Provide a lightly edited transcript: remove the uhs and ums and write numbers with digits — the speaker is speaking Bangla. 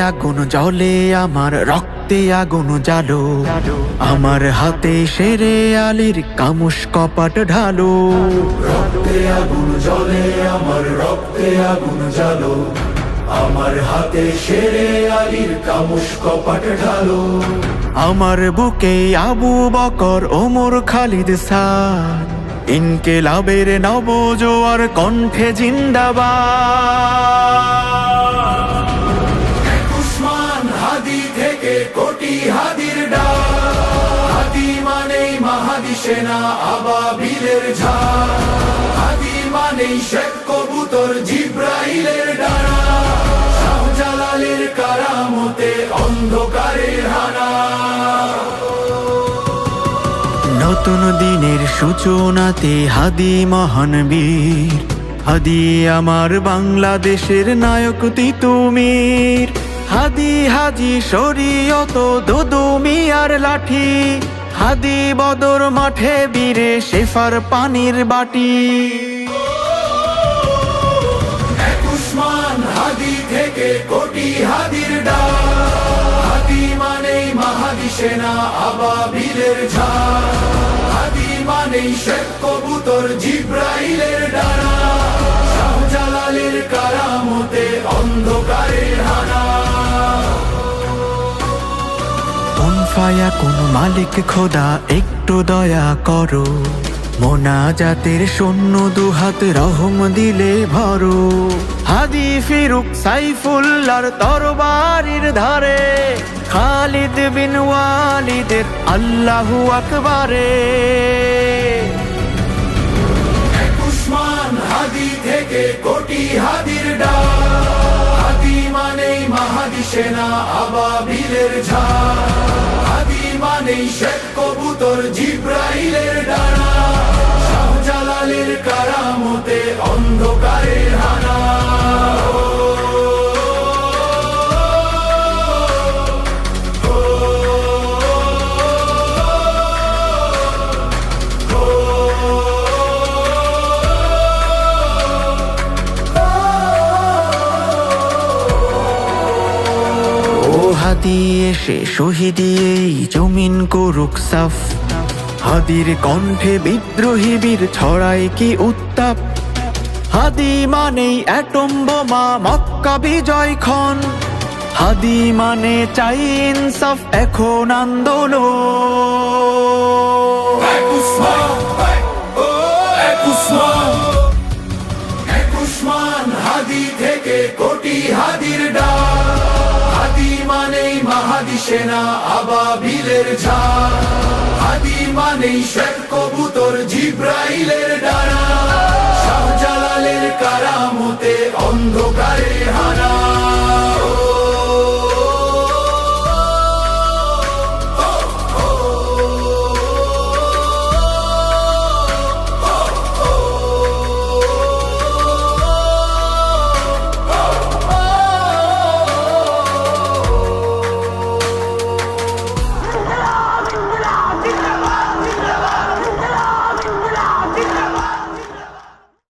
আগুন জ্বলে, আমার রক্তে আগুন জ্বালো, আমার হাতে শেরে আলীর কামুস কপাট ঢালো। রক্তে আগুন জ্বলে, আমার রক্তে আগুন জ্বালো, আমার হাতে শেরে আলীর কামুস কপাট ঢালো। আমার বুকে আবু বকর, ওমর, খালিদ, সাদ, ইনকিলাবের নবজোয়ার কণ্ঠে জিন্দাবাদ। উসমান হাদি থেকে কোটি হাদির ডাক, হাদি মানেই মাহাদি সেনা, আবাবিলের ঝাঁক, হাদি মানেই শেখ কবুতর, জিব্রাইলের ডানা, শাহজালালের কারামতে অন্ধকারের হানা। নতুন দিনের সূচনাতে হাদি মহান বীর, হাদি আমার বাংলাদেশের নায়ক তিতুমির। হাদি হাজি শরীয়ত, দুদু মিয়ার লাঠি, হাদি বদর মাঠে বীরে শেফার পানির বাটি। উসমান হাদি থেকে কোটি হাদির ডাক, হাদি মানেই মাহাদি সেনা, আবাবিলের ঝাঁক, হাদি মানেই শেখ কবুতর, জিব্রাইলের ডানা, শাহজালালের কারামতে অন্ধকারের হানা। কোন ফায়া কোন মালিক খোদা, একটু দয়া করো, মোনাজাতের শূন্য দুহাত রহম দিলে ভরো। হাদি ফিরুক সাইফুল্লাহর তরবারির ধারে, খালিদ বিন ওয়ালিদের আল্লাহু আকবারে। উসমান হাদি থেকে কোটি হাদির ডাক, হাদি মানেই মাহাদি সেনা, আবাবিলের ঝাঁক, হাদি মানেই শেখ কবুতর, জিব্রাইলের ডানা, শাহজালালের কারামতে অন্ধকারের হানা। হাদি এসে শহীদি এই জমিন করুক সাফ, হাদির কণ্ঠে বিদ্রোহী বীর ছড়ায় কি উত্তাপ। হাদি মানেই অ্যাটম বোমা, মক্কা বিজয় ক্ষণ, হাদি মানে চাই ইনসাফ, এখন আন্দোলন। উসমান হাদি থেকে কোটি হাদির ডাক, হাদি মানেই মাহাদি সেনা, আবাবিলের ঝাঁক, হাদি মানেই শেখ কবুতর, জিব্রাইলের ডানা।